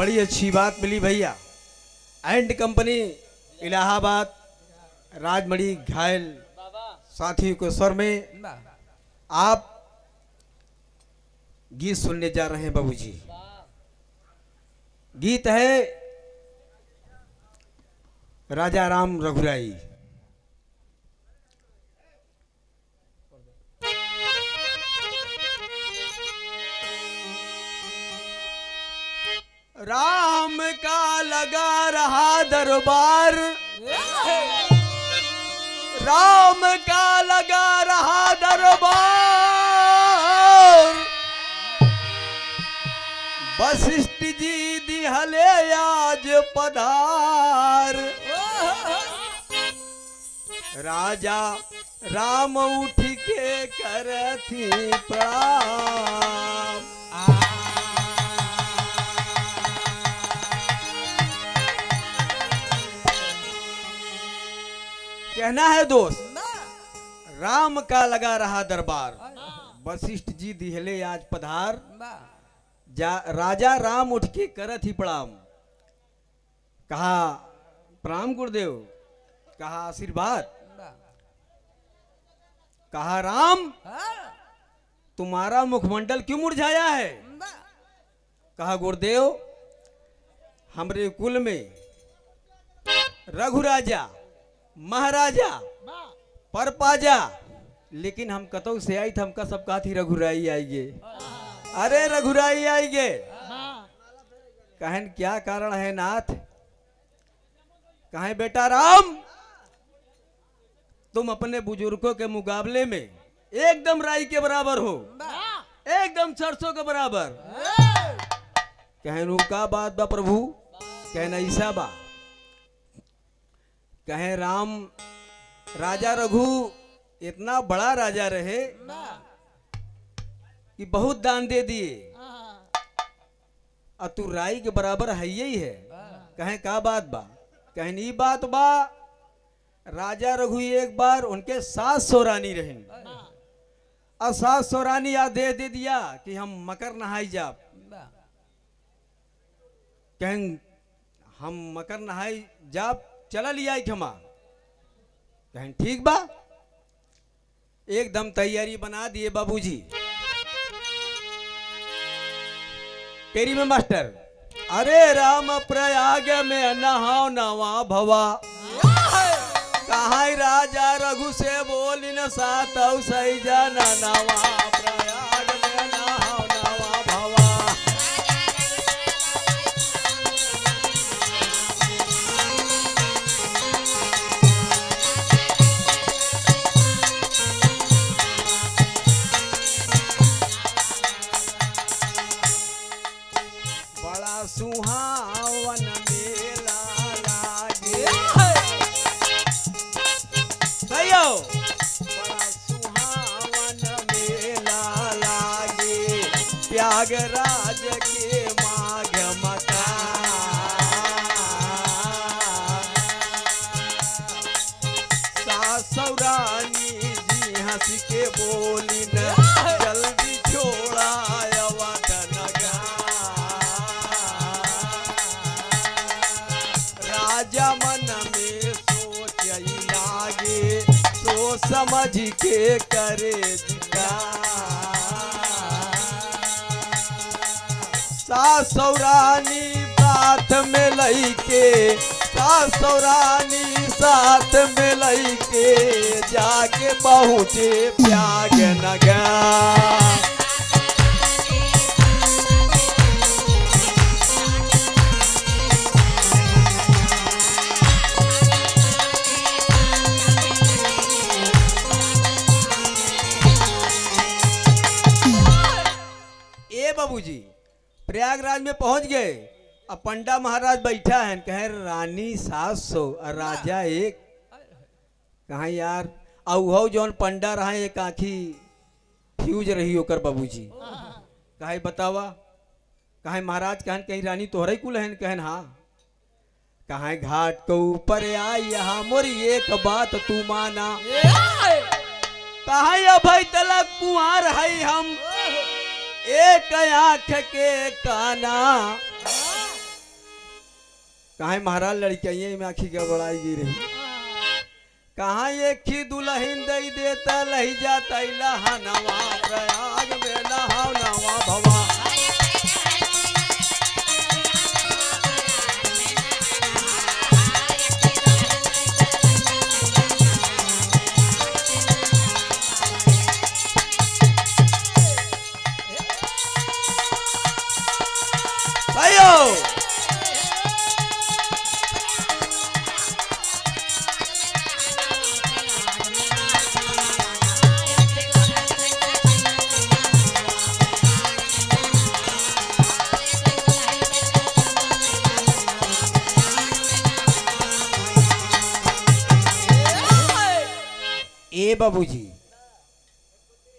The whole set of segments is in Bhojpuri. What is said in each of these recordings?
बड़ी अच्छी बात मिली भैया। एंड कंपनी इलाहाबाद राजमणि घायल साथी को स्वर में आप गीत सुनने जा रहे हैं बाबूजी। गीत है राजा राम रघुराई। राम का लगा रहा दरबार, राम का लगा रहा दरबार, वशिष्ठ जी दिहले आज पधार। राजा राम उठ के करथी प्रणाम। कहना है दोस्त, राम का लगा रहा दरबार, वशिष्ठ जी दिहले आज पधार। राजा राम उठ के करत ही प्रणाम। कहा प्रणाम गुरुदेव, कहा आशीर्वाद, कहा राम तुम्हारा मुखमंडल क्यों मुरझाया है। कहा गुरुदेव हमरे कुल में रघुराजा महाराजा परपाजा, लेकिन हम कतौ से आई थे, हमका सब कहा थी रघुराई आएंगे। अरे रघुराई आएंगे, कहन क्या कारण है नाथ। कहे बेटा राम तुम अपने बुजुर्गों के मुकाबले में एकदम राई के बराबर हो, एकदम सरसों के बराबर। कहन का बात बा प्रभु, कहना ऐसा बा। कहे राम राजा रघु इतना बड़ा राजा रहे कि बहुत दान दे दिए, और तू राई के बराबर है ही है। कहे का बात बा। कहे ई बात बा, राजा रघु एक बार उनके 700 रानी रहे, और 700 रानी आदेश दे दिया कि हम मकर नहाई जाब। कहें हम मकर नहाई जाब, चला लिया क्षमा। कहें ठीक बा, एकदम तैयारी बना दिए बाबूजी। तेरी में मास्टर, अरे राम प्रयाग में नहाओ नवा भवा, कहा राजा रघु से बोली न सात सही जाना नवा प्रयाग में नहाओ नवा भवा। बड़ा सुहावन मेला लागे, बड़ा सुहावन मेला लागे, त्यागराज के माघ मका। सासु रानी जी हंस के बोली न जल्दी छोड़ा राजा मन में सोच लागे, तो समझ के करे सासु रानी साथ में लईके, सासु रानी साथ में लईके, जाके पहुँचे त्याग नगर। बाबूजी प्रयागराज में पहुंच गए, अब पंडा महाराज बैठा है, कहे रानी 700 और राजा एक। कहा यार औ जौन पंडा रहा एक आँखी फ्यूज रही होकर बाबूजी। कहे बतावा। कहे महाराज कहन कहीं रानी तोहरे कुल है। कहन हाँ। कहे घाट के ऊपर आई यहाँ मोरी एक बात तू माना, कहे अभी तलक कुंवर है हम एक आँख के काना। कहाँ महाराज लड़कियां में आखी गड़बड़ाई गिरी कहाँ एक ही दुल्हन दई देता लही जाता लहनवा प्रयाग में लहनवा भवा ए बाबूजी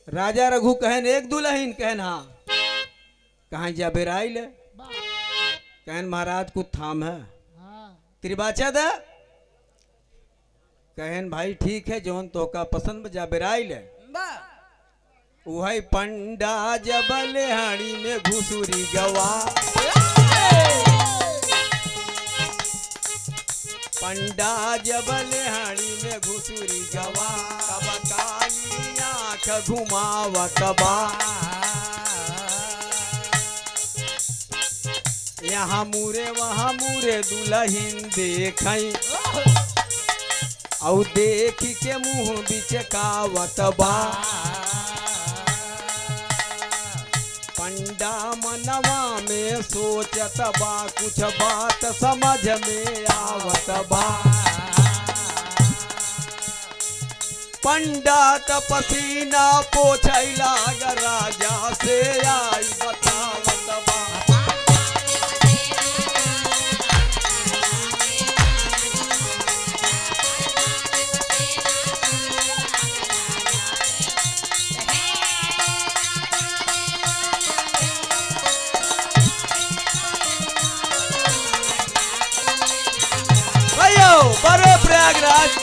राजा रघु कहन एक दुल्हन कहन हाँ कहाँ जा बेराइल कहन महाराज कुछ थाम है त्रिबाचा दा कहन भाई ठीक है जौन तो का पसंद जा बेराइल वही पंडा जबल हाड़ी में घुसुरी गवा पंडा जबल हाड़ी में घुसुरी गवा कब काली आँख घुमावत बा यहाँ मुरे वहाँ मुरे दुल्हन देखई और देख के मुँह बिचकावत बा पंडा मनवा में सोचत बा कुछ बात समझ में आवत बा पंडा तपसीना पोछैला राजा से आई बतावत बा बड़े प्रयागराज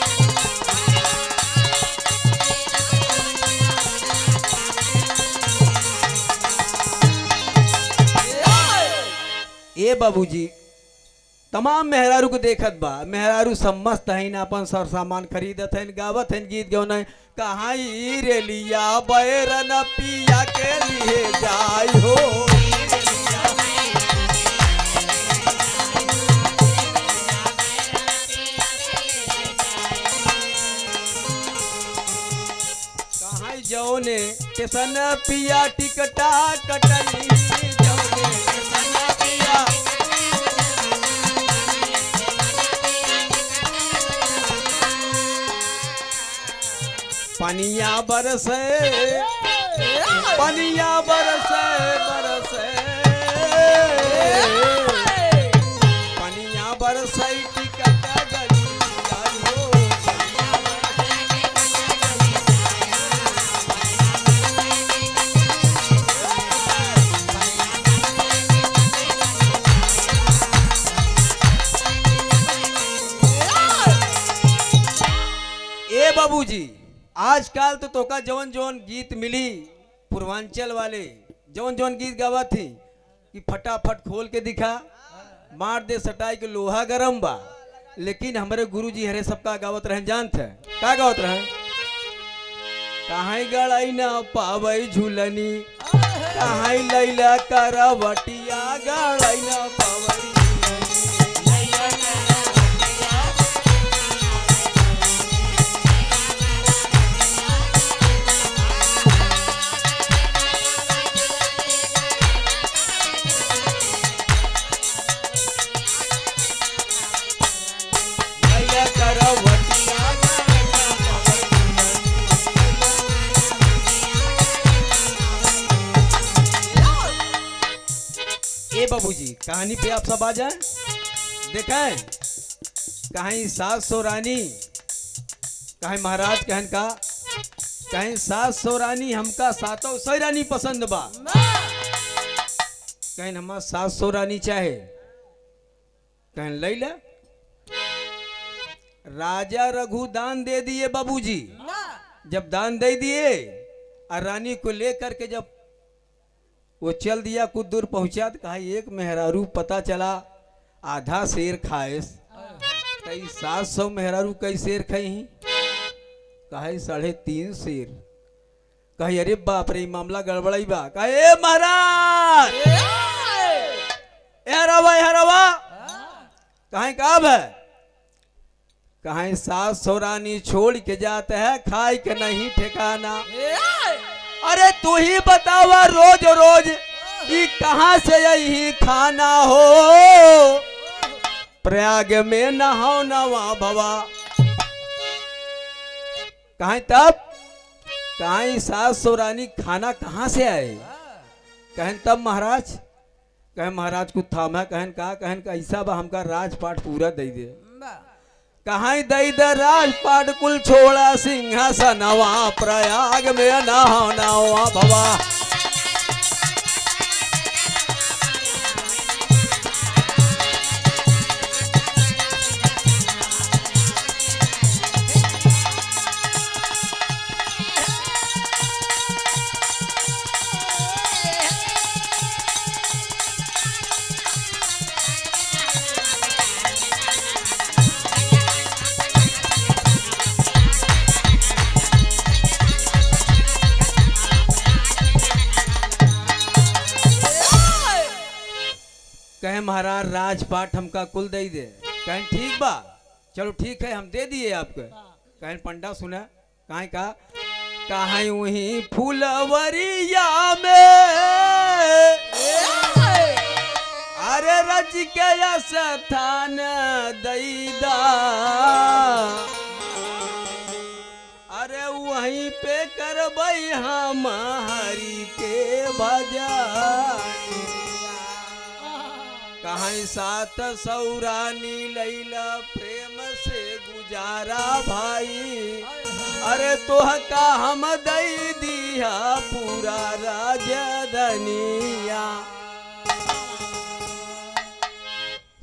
ए बाबूजी तमाम मेहरारू को देखत बा मेहरारू समस्त है अपन सर सामान खरीदत है गावत है गीत गौन कहाँ रे लिया बैरन पिया के लिए जाई हो जौने किसन पिया टिकटा कटली जौने किसन पिया पनिया बरसे पनिया बरसे बरसे पनिया बरसे टिकट गली बाबूजी आजकल तो तोका जवन जवन गीत मिली पूर्वांचल वाले जवन जवन गीत गावा थी कि फटाफट खोल के दिखा मार दे सटाई के लोहा गरम बा लेकिन हमारे गुरुजी हरे सबका गावत रहे जानत है का गावत रहे कहाँ गड़ाई ना पावई झूलनी कहाँ लैला करवटिया गड़ाई ना पावई बाबूजी कहानी पे आप सब आ जाए देखें कहीं सास सो रानी कहीं महाराज कहन का कहीं सास सो रानी हमका सातों सही रानी पसंद बा कहीं हमारा सास सो रानी चाहे कहीं ले ले राजा रघु दान दे दिए बाबूजी जब दान दे दिए और रानी को लेकर के जब वो चल दिया कुछ दूर पहुंचा तो कहा एक मेहरारू पता चला आधा शेर खाएस कई 700 मेहरारू कई शेर खाई कहे 3.5 शेर कहे अरे बाप रे मामला गड़बड़ाई बा कहे महाराज हरवा कहे कब है कहे 700 रानी छोड़ के जाते है खाई के नहीं ठिकाना। अरे तू ही बतावा रोज रोज कि कहाँ से यही खाना हो प्रयाग में नहाओ नवा भवा कहीं तब कहीं 700 रानी खाना कहाँ से आए कहें तब महाराज कहें महाराज को थामा कहन का ऐसा बा हमका राजपाट पूरा दे दे कहीं दई दे राजपाट कुल छोड़ा सिंहासनवा प्रयाग में नहाओ नवा भवा। कहे महाराज राजपाट हमका कुल दे दे कहें ठीक बा चलो ठीक है हम दे दिए आपको। कहें पंडा सुना कहें का कहें वही फुलवरिया में अरे रज के स्थान दैदा अरे वहीं पे करबई हम हरि के भजन कहीं 700 रानी लैला प्रेम से गुजारा भाई अरे तोह का हम दई दिया पूरा राजधानिया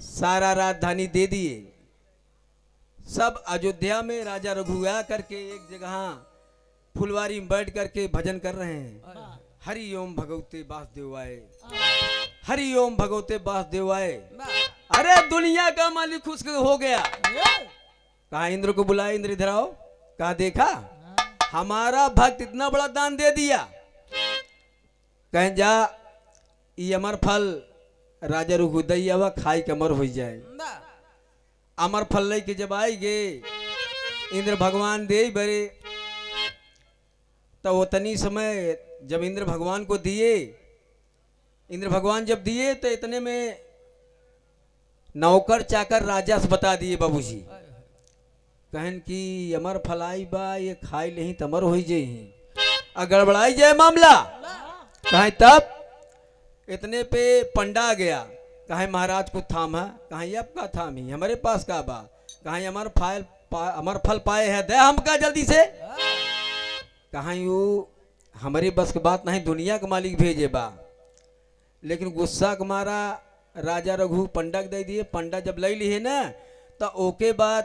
सारा राजधानी दे दिए। सब अयोध्या में राजा रघुआ करके एक जगह फुलवारी में बैठ करके भजन कर रहे हैं हरि ओम भगवते वासुदेवाय हरि ओम भगवते वासुदेवाय। अरे दुनिया का मालिक खुश हो गया कहा इंद्र को बुलाया इंद्र इधर आओ कहा देखा हमारा भक्त इतना बड़ा दान दे दिया कहें जा ये अमर फल राजा रघुदैया खाई के अमर हो जाए। अमर फल ले के जब आई गे इंद्र भगवान दे बरे तो उतनी समय जब इंद्र भगवान को दिए इंद्र भगवान जब दिए तो इतने में नौकर चाकर राजा से बता दिए बाबूजी कहन कि अमर फलाई बा ये खाई नहीं तो अमर हो जाए गड़बड़ाई जाए मामला कहें तब इतने पे पंडा आ गया कहें महाराज को थाम है कहें अब का थाम ही हमारे पास का बा कहें अमर फल पाए है दे हमका जल्दी से कहें वो हमारे बस की बात नहीं दुनिया का मालिक भेजे बा लेकिन गुस्सा के मारा राजा रघु पंडा दे दिए पंडा जब ले लिए ना तो ओके बाद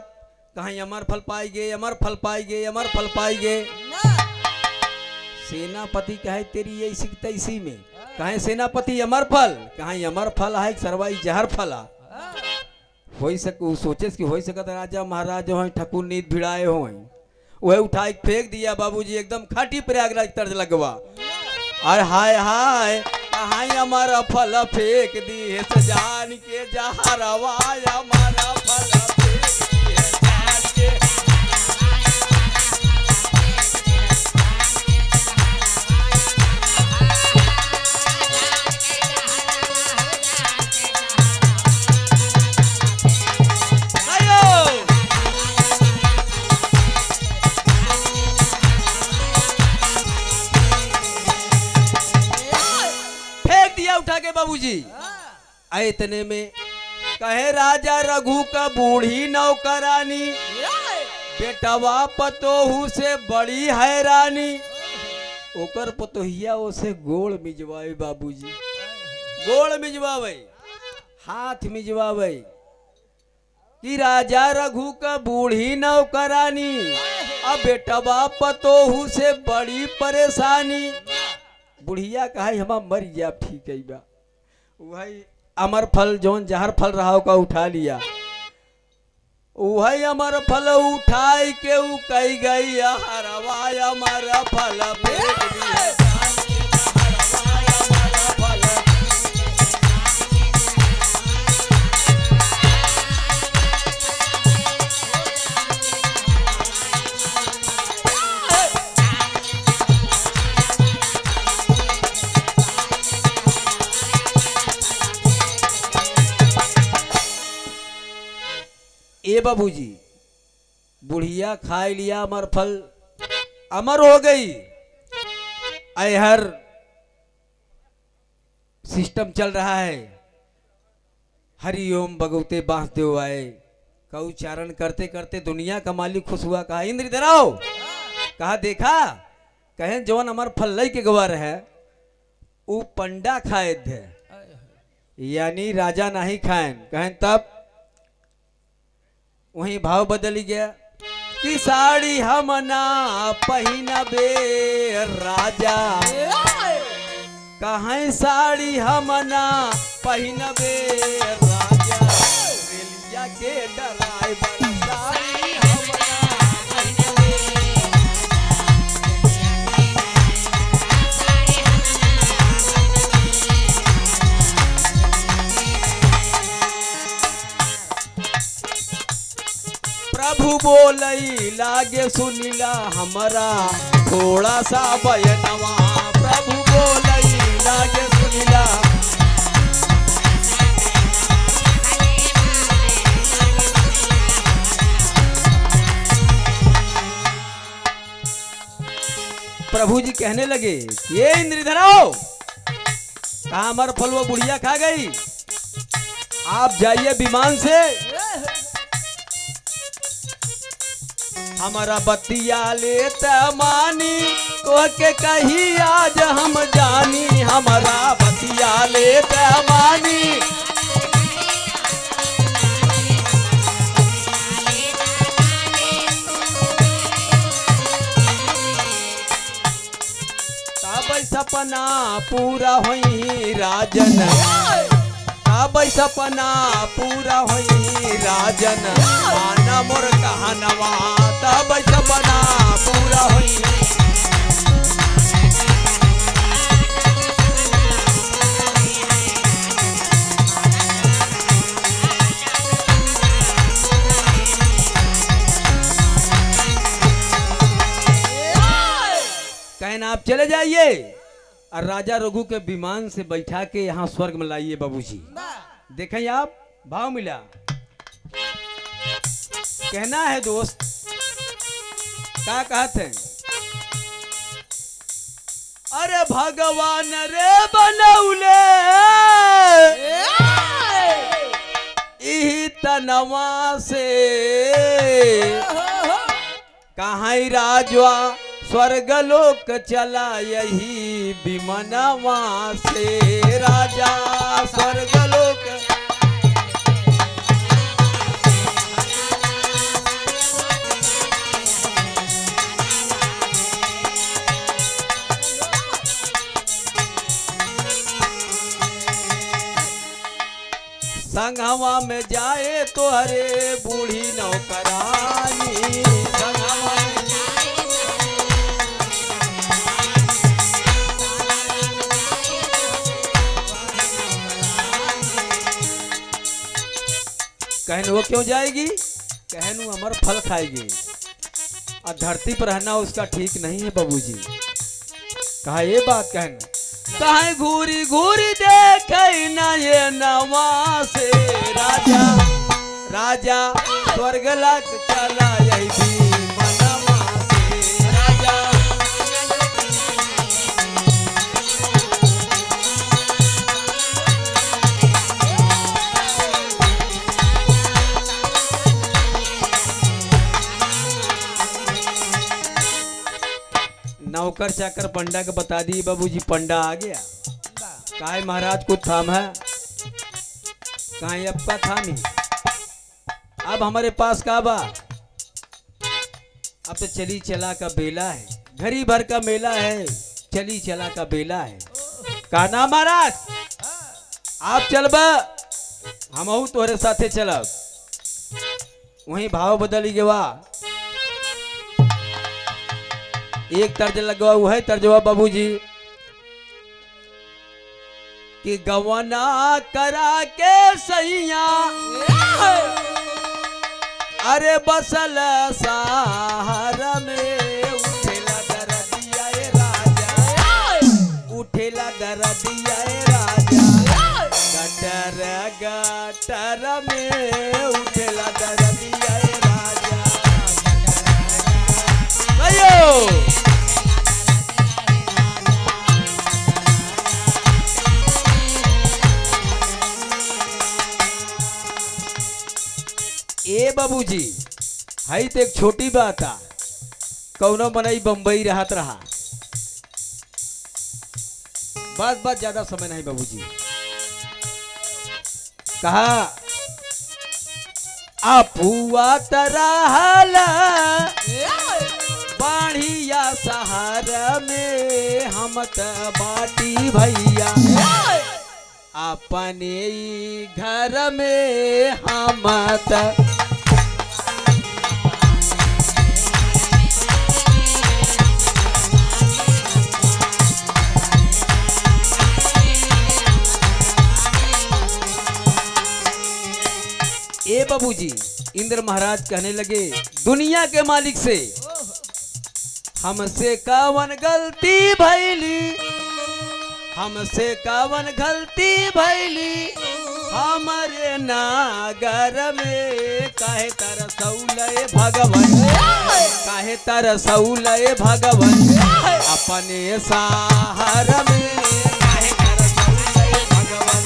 कहीं अमर फल पाई गए अमर फल पाई गए अमर फल पाई गए। सेनापति कहे तेरी ऐसी तैसी में कहे सेनापति अमर फल कहीं अमर फल है सरवाई जहर फला हो सक सोचे कि हो सकता राजा महाराज हो ठकुर नींद भिड़ाए हो वह उठा फेंक दिया बाबूजी एकदम खाटी प्रयागराज तर्ज लगवा और हाय हाय हाय हमारा फल फेंक दिए जान के जहरवा हमारा फल फेंक दिए जान के उठा के बाबूजी इतने में कहे राजा रघु का बूढ़ी नौकरानी बेटवा पतोहू से बड़ी हैरानी ओकर पतोहिया उसे गोड़ मिजवाए बाबूजी गोड़ मिजवावे हाथ मिजवावे कि राजा रघु का बूढ़ी नौकरानी अब बेटवा पतोहू से बड़ी परेशानी बुढ़िया कहे हम मर गया ठीक है बा वही अमर फल जोन जहर फल रहा का उठा लिया। वही अमर फल उठाई के उ कही गई हरवा अमर फल फेंक दिया। ए बाबूजी बुढ़िया खाई लिया अमर फल, अमर हो गई। हर सिस्टम चल रहा है, हरिओम भगवते बांस देव आए का उच्चारण करते करते दुनिया का मालिक खुश हुआ। कहा इंद्र इधर आओ। कहा देखा, कहें जवन अमर फल लई के गवर है वो पंडा खाए थे, यानी राजा नहीं खाएं। कहें तब वही भाव बदल गया कि साड़ी हम ना पहिनबे राजा, कहाँ साड़ी हम ना पहिनबे राजा, रेलिया के ड्राइवर साड़ी हम ना पहिनबे। प्रभु बोलई लागे सुनिला हमारा थोड़ा सा बयनवा, प्रभु बोलई लागे सुनिला। प्रभु जी कहने लगे ये इंद्र इधर आओ। कहा अमर फल वो बुढ़िया खा गई, आप जाइए विमान से हमारा बतिया लेता मानी तो के कही आज हम जानी, हमारा बतिया लेता मानी। तब सपना पूरा होई राजन, तब सपना पूरा होई राजन, माना मोर कहनवा तब सपना पूरा होई। कहना आप चले जाइए और राजा रघु के विमान से बैठा के यहाँ स्वर्ग में लाइए बाबूजी। देखें आप भाव मिला। कहना है दोस्त क्या कहते हैं, अरे भगवान रे बनौले इही तनवा से, कहाँ राजवा स्वर्गलोक चला यही विमनवा से, राजा स्वर्गलोक। संगवा में जाए तो हरे बूढ़ी नौकरानी, संगवा में कहन वो क्यों जाएगी, कहन वो अमर फल खाएगी और धरती पर रहना उसका ठीक नहीं है बाबूजी। कहा ये बात कहन, कहा घूरी घूरी देख न ये नवा से, राजा राजा स्वर्ग लाख चला यही भी मनवा से, राजा। नौकर चाकर पंडा के बता दिए बाबूजी, पंडा आ गया। काहे महाराज को थाम है, कहा अब का थामी, अब हमारे पास का बा, अब तो चली चला का बेला है, घड़ी भर का मेला है, चली चला का बेला है। कहा ना महाराज, आप चलबा हमहू तोहरे साथे चलब। वहीं भाव बदली गवा, एक तर्ज लगवा वही तर्जवा बाबूजी कि गवना करा के सैया अरे बसल सहारा में उठेला दरदिया ए राजा, उठेला दरदिया ए राजा, गटर गटर में उठेला दरदिया ए राजा। अयो ए बाबूजी हई तो एक छोटी बात आ, कौनो मनई बम्बई रहत रहा, बस बस ज्यादा समय नहीं बाबूजी। कहा अपुआ तरहला बढ़िया सहारा में हम त बाटी भैया, अपने घर में हम त ए बाबूजी इंद्र महाराज कहने लगे दुनिया के मालिक से हमसे कावन गलती भैली, हमसे कावन गलती भैली, हमारे नागर में काहे तरसौले भगवन, काहे तरसौले भगवन, अपने सहार में काहे तरसौले भगवन।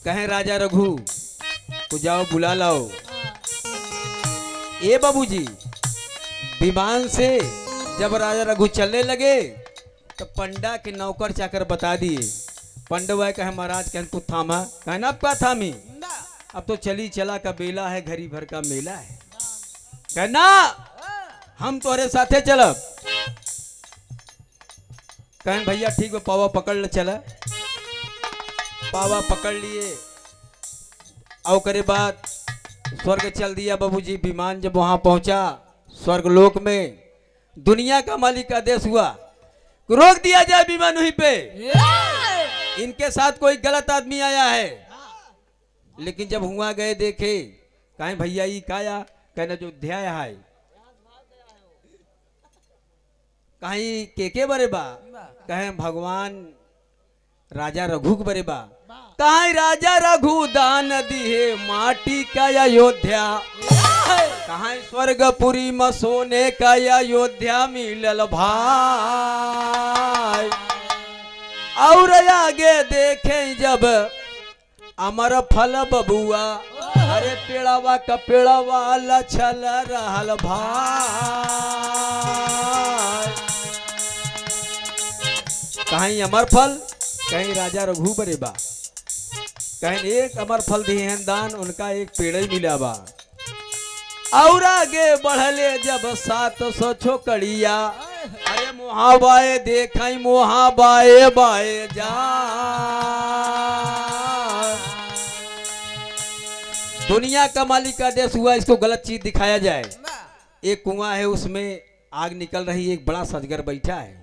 कहे राजा रघु को जाओ बुला लाओ। ए बाबूजी विमान से जब राजा रघु चलने लगे तो पंडा के नौकर चाकर बता दिए, पंडवा कहे महाराज कहन तू थामा, कहना अब क्या थामी, अब तो चली चला का बेला है, घड़ी भर का मेला है, कहना हम तोरे साथे चलब। कहन भैया ठीक है पावा पकड़ ले, चला पावा पकड़ लिए और करे बाद स्वर्ग चल दिया बाबूजी। विमान जब वहां पहुंचा स्वर्ग लोक में दुनिया का मालिक का आदेश हुआ रोक दिया जाए विमान वहीं पे, इनके साथ कोई गलत आदमी आया है। लेकिन जब हुआ गए देखे कहें भैया ये काया, कहना जो अध्याय है कहीं के बरे बा, कहें भगवान राजा रघु के बरे बा, कहीं राजा रघु दान दिए माटी का अयोध्या, कहीं स्वर्गपुरी में सोने का अयोध्या मिलल भाई। और आगे देखे जब अमर फल बबुआ, अरे पेड़वा का पेड़वा लछल रहल भाई, कहीं अमर फल कहीं राजा रघु बरे बा, कहीं एक अमर फल दिए दान उनका एक पेड़ ही मिला बा। और आगे बढ़ले जब 700 छोकड़िया, अरे मोहाबाए देखाई मोहाबाए बाए जा, दुनिया का मालिक का आदेश हुआ इसको गलत चीज दिखाया जाए। एक कुआं है उसमें आग निकल रही, एक बड़ा सजगर बैठा है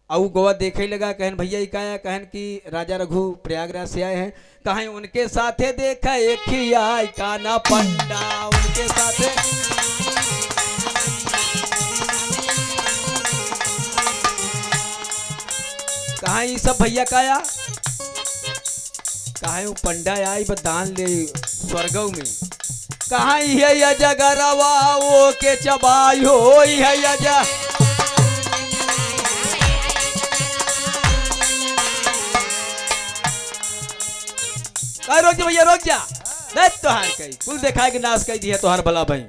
और गोवा देखे लगा, कहन भैया काया, कहन कि राजा रघु प्रयागराज से आए हैं, कहें उनके साथे देखा एक ही आय काना पंडा, उनके साथे कहें सब भैया काया, कहें पंडा आई दान ले स्वर्गव में, कहें ये जगरवा वो के चबाई हो है जा, रोक जा भैया रोक जा, तोहार कही कुल देखा के नाश कही दिया तोहार भला भाई।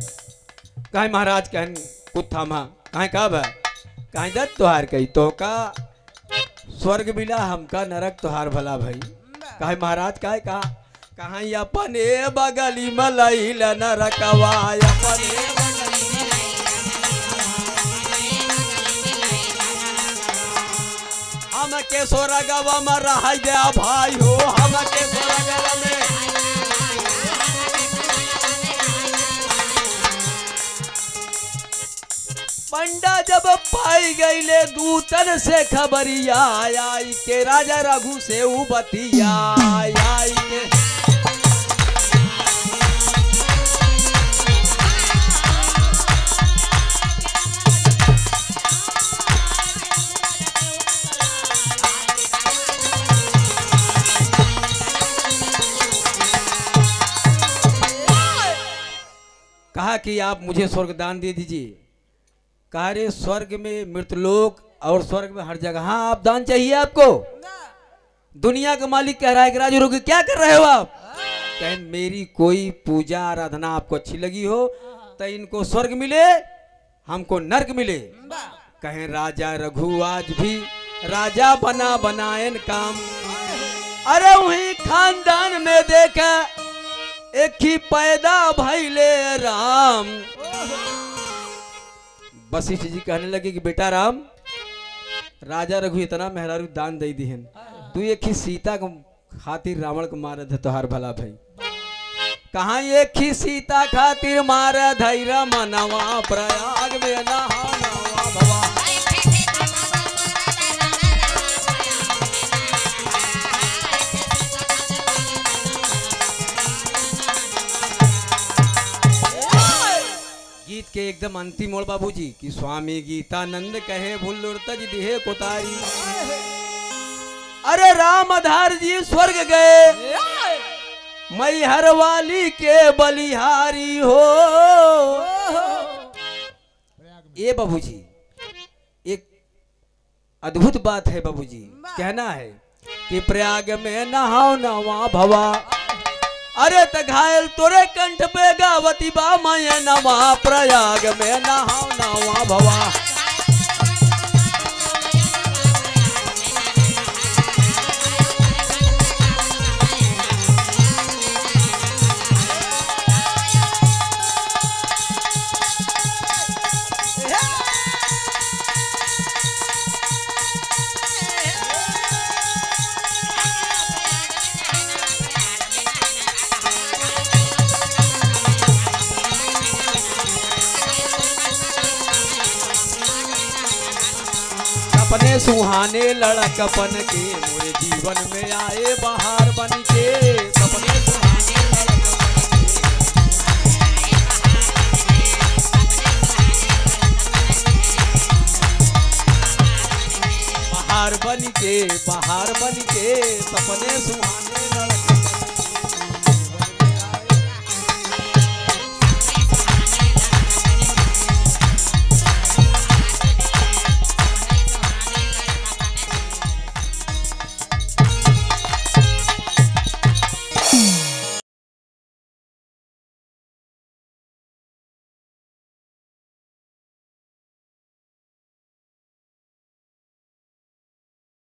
कहे महाराज कहन कुछ थामा, कहे का बा, कहे दत्त तोहार कही तो का स्वर्ग मिला हमका नरक तोहार भला भाई। कहे महाराज कहे कहा, कहाँ अपने बगली मलैल नरकवा अपने हम के सोरगवा में रह गया भाई हो हम के सोरगवा में पंडा जब पाई गईले दूतन से खबरिया आई के राजा रघु से बतिया आई के कहा कि आप मुझे स्वर्ग दान दे दीजिए। कहा रे स्वर्ग में मृतलोक और स्वर्ग में हर जगह आप दान चाहिए आपको। दुनिया का मालिक कह रहा है कि राजू रुक क्या कर रहे हो आप। कहें मेरी कोई पूजा आराधना आपको अच्छी लगी हो तो इनको स्वर्ग मिले हमको नर्क मिले। कहें राजा रघु आज भी राजा बना बनायन काम। अरे वही खानदान में देखा एक ही पैदा भैले राम। वशिष्ठ जी कहने लगे कि बेटा राम राजा रघु इतना मेहरारू दान दे दी हैं तू एक ही सीता को खातिर रावण को मार दे तोहार भला भाई। कहाँ एक ही सीता खातिर मार धैर्य मनवा प्रयाग में नहा नवा भवा। गीत के एकदम अंतिम मोड़ बाबूजी कि स्वामी गीतानंद कहे भुल्लुर तज दिहे कोतारी। अरे राम आधार जी स्वर्ग गए मई हरवाली के बलिहारी हो। ये बाबूजी एक अद्भुत बात है बाबूजी कहना है कि प्रयाग में नहाओ नवा भवा। अरे त घायल तोरे कंठ पे गावती बा मैं नवा प्रयाग में नहाओ नवा भवा। अपने सुहाने लड़कपन के मोरे जीवन में आए बाहर बन के। अपने सुहाने बाहर बन के सपने सुहाने